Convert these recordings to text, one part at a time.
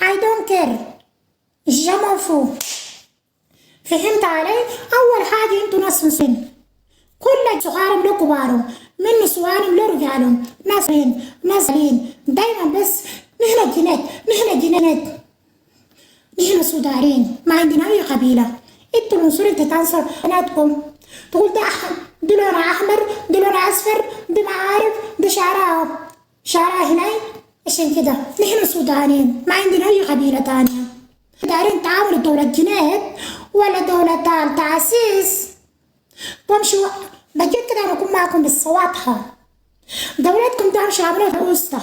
I don't care. جمفوا. فهمت علي؟ أول حاجة انتوا ناس سن، كل صغارهم له كبارهم، من نسوانهم له رجالهم، ناسين نازلين دايما. بس نحن جنات، نحن جنات، نحن سودارين، ما عندنا أي قبيلة. انتوا العنصر انت تنصر بناتكم، تقول ده ده لونه أحمر، ده لونه أصفر، ده ما عارف، ده شعرها هنا. عشان كده نحن سودانيين، ما عندنا أي قبيلة تانية. دايرين تعاملوا دولة جنات ولا دولة تعسيس؟ وامشوا بجد كده انا اكون معكم بس واضحة. دولتكم تمشي عاملة في وسطى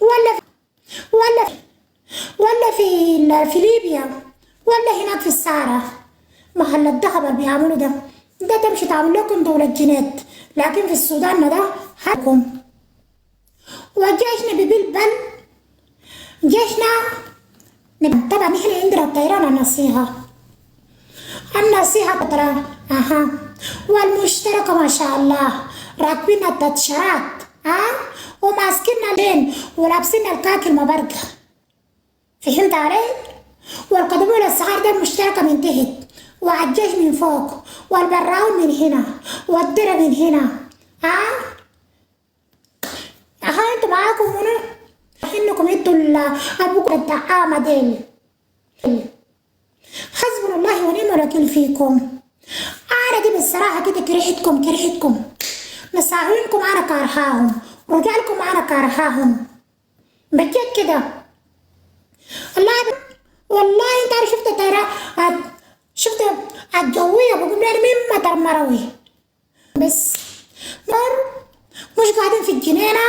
ولا ولا في ليبيا ولا هناك في السارة محل الذهب اللي بيعملوا ده تمشي تعمل لكم دولة جنات. لكن في السودان ده حقكم. وجيشنا ببلبل جيشنا طبعا نحن عندنا الطيران النصيحة ترى والمشتركة ما شاء الله راكبين التتشرات وماسكين اللين ولابسين الكاكي المبرقة. فهمت علي؟ والقدمون الصغار ده المشتركة من تحت والجيش من فوق والبراون من هنا والدرة من هنا. انتوا معاكم منو؟ انكم انتوا ابوكم الدعامة ديل. حسبنا الله ونعم الوكيل فيكم. انا دي بالصراحة كده كرهتكم. نساوينكم انا كارهاهم، رجالكم انا كارهاهم بجد كده. والله انت عارف شفت الطيارة، شفت الجوية بقول لي مين مطر مروي. بس مش قاعدين في الجنينة،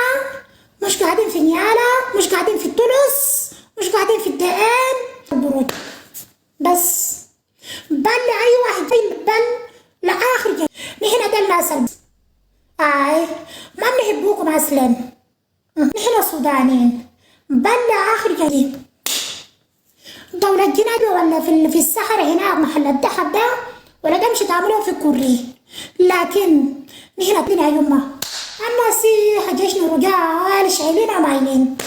مش قاعدين في نيالا، مش قاعدين في تونس، مش قاعدين في الدقان البرود. بس بل اي واحد بل لاخر جنة. نحن ده الناس ما بنحبوكم اصلا. نحن سودانيين بل لاخر جنة. دولة جناد ولا في الصحراء هناك محل الذهب ده ولا تمشي تعملوه في كوري. لكن نحن الدنيا يما النصيحة جيشنا رجال شايلين ومايلين.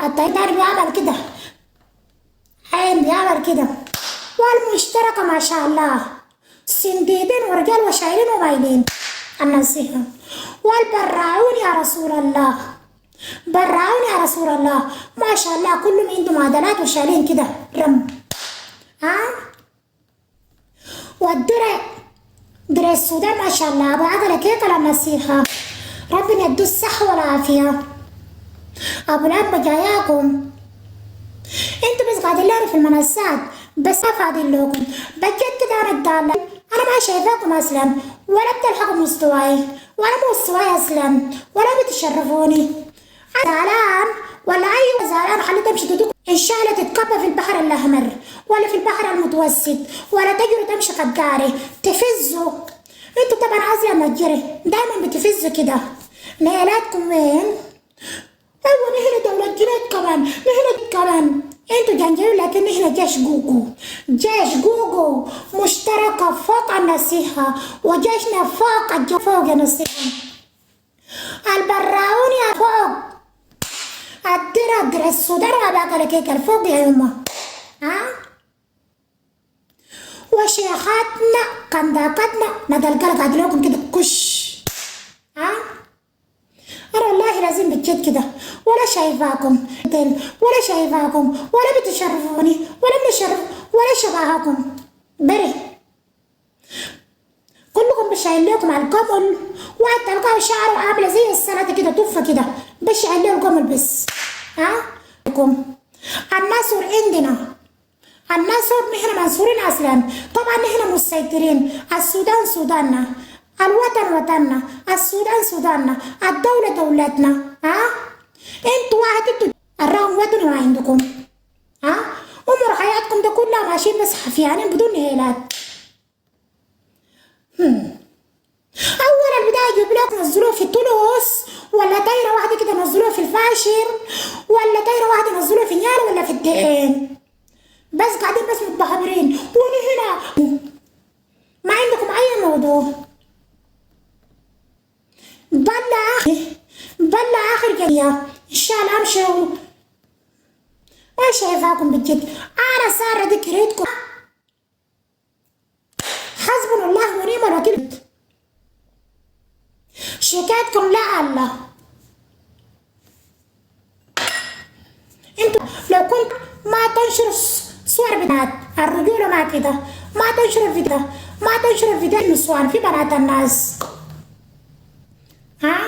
الطيار بيعمل كده، عين بيعمل كده، والمشتركة ما شاء الله سنديدين ورجال وشايلين ومايلين. النصيحة والبراعون يا رسول الله، براعون يا رسول الله ما شاء الله كلهم عندهم عضلات وشايلين كده رم. درع السودان ما شاء الله ابو عضلة كيف على النصيحة. ربنا يدو الصحة والعافية. ابو العبة جاياكم انتوا بس قاعدين لنا في المنصات بس ما فاضيين لكم بجد كده. انا الدالة انا ما شايفاكم اصلا ولا بتلحقوا مستواي ولا مستواي اصلا ولا بتشرفوني. زعلان ولا ايوه زعلان خلي تمشي تدوك ان شاء الله تتكبى في البحر الاحمر ولا في البحر المتوسط ولا تجروا تمشي كالجاري تفزوا. انتوا طبعا اصلا متجري دايما بتفزوا كده. نيلاتكم وين؟ ايوه نحن دولة جنات كمان، نحن كمان انتوا جنجيو لكن نحن جيش جوجو مشتركة فوق النصيحة وجيشنا فوق النصيحة. البراون يا فوق الدرة السودان وباقي لكيك الفوق يا يما. وشيخاتنا كنداكاتنا ندل قاعد لكم كده كش. أنا والله لازم بجد كده ولا شايفاكم ولا بتشرفوني ولا بنشرف ولا شبهكم بري. كلكم بشايل لكم على القمل واحد تلقاه شعره عاملة زي السلطة كده طفة كده بشايل له القمل بس. النصر عندنا، النصر نحن منصورين اصلا. طبعا نحن مسيطرين. السودان سوداننا، الوطن وطننا، السودان سوداننا، الدولة دولتنا. انتوا واحد انتوا الرقم وطني ما عندكم. عمر حياتكم ده كلها ماشيين بس حفيانين بدون هيلات. اول البداية يجيب لك نزلوه في تونس ولا طايرة واحدة كده نزلوه في الفاشر ولا طايرة واحدة نزلوه في نيالا ولا في الدقين. بس قاعدين بس متبحبرين وني هنا ما عندكم اي موضوع. بلا اخر جاية ان شاء الله امشي ما شايفاكم بجد. أنا سارة دي كرهتكم. حسبنا الله ونعم الوكيل. شكايتكم لا الله. انتوا لو كنت ما تنشروا صور بنات الرجولة ما كده، ما تنشروا الفيديو، ما تنشروا الفيديو النسوان في بنات الناس. ها؟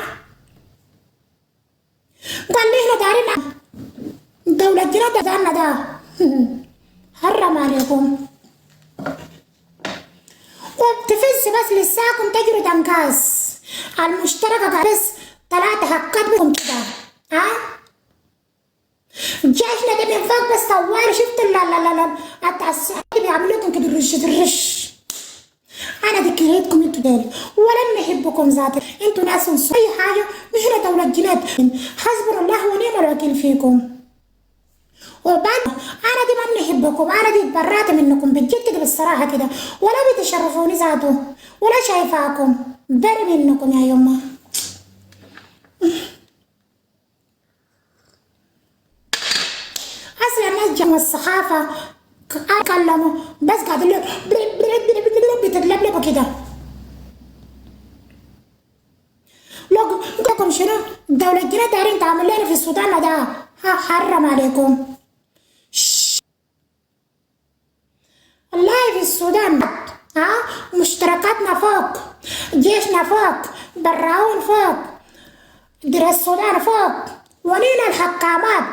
قال لي احنا دارين دولة جنة دارنا ده. حرم عليكم. وبتفز بس لساكم تجروا دنكاس. المشتركة بس 3 هكات بكم كده. ها؟ جيشنا ده من فوق بس طوال. شفت لا التعسير بيعملوا لكم كده الرش. انا دي كرهتكم انتوا دول ولن نحبكم ذاته. انتوا ناس اي حاجه. نحن دولة جنات. حسبنا الله ونعم الوكيل فيكم. وبعد انا دي ما بنحبكم. انا دي اتبرأت منكم بجد كده بالصراحه كده. ولا بتشرفوني ذاته ولا شايفاكم. بري منكم يا يما. اصل الناس جمع الصحافه كلموا بس قاعدين بتتلبلبوا كده. لكم شنو؟ دولة جنة دارين تعمل لنا في السودان ده. حرم عليكم. والله في السودان مشتركاتنا فوق، جيشنا فوق، براون فوق، در السودان فوق، ونحن الحكامات،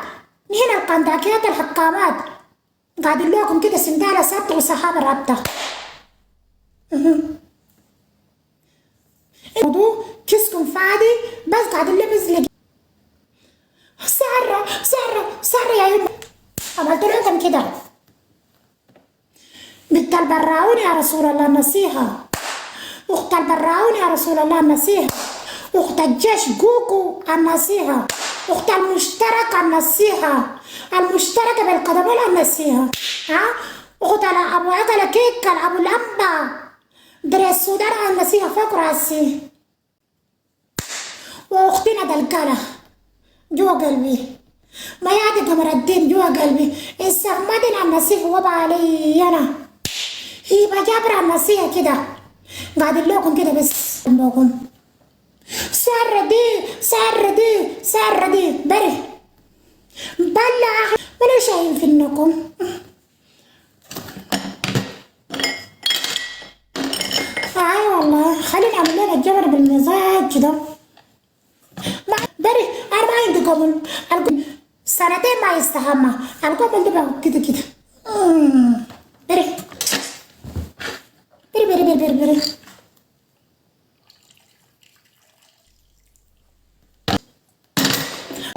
نحن القنداكيات الحكامات قاعدين لكم كده سندالة سبت وسحابة رابطة. الموضوع كيسكم فاضي بس قاعدين لبس سارة يا يما. عملت لكم كده بنت البراون يا رسول الله نسيها. اخت البراون يا رسول الله نسيها. اخت الجيش كوكو النسيها. اخت المشتركة النسيها. المشتركة بالقدمون النسيها. اخت ابو عقل كيك ابو لمبة در السودان النسيها فوق راسي. واختنا دلقلة جوا قلبي. ما يعدي قمر الدين جوا قلبي. استغمدنا النسيح وضع علي انا. هي بجابر النسيح كده قاعدين لكم كده بس جنبكم. سارة دي بري بلع ولا شايف انكم. والله خلينا نعمل لنا الجبر بالمزاج ده. بري انا ما عندي قبل. سنتين ما يستحمى القبل ده بقى كده كده. بري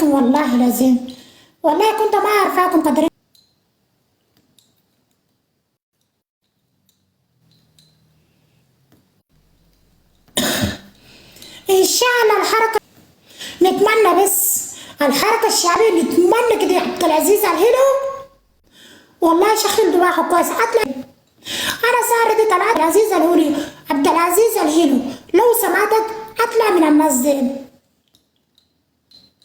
والله لازم. والله كنت ما عارفاكم قدرين. ان شاء الله الحركة نتمنى بس الحركة الشعبية نتمنى كده. عبد العزيز الهيلو والله شغل دماغه كويس. انا سارة دي طلعت العزيز الهولي عبد العزيز الهيلو. لو سمعتك اطلع من الناس دي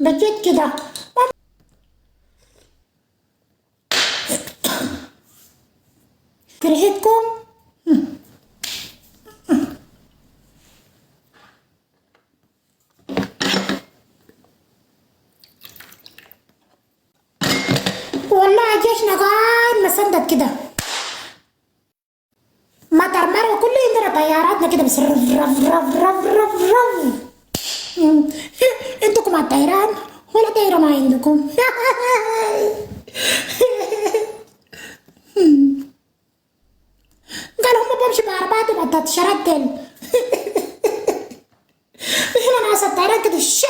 بجد كده. كرهتكم. والله جيشنا قاعد مسندت كده. مطر مروه كل عندنا طياراتنا كده بس رف. انتكم على الطيران ولا طيارة ما عندكم. قالوا هم بمشي بعرباتهم على تشرتل. هنا ناس الطيران كده شو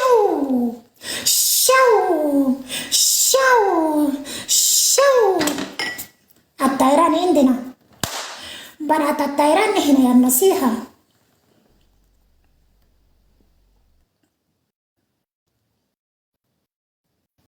الطيران عندنا بنات الطيران هنا يا النصيحة.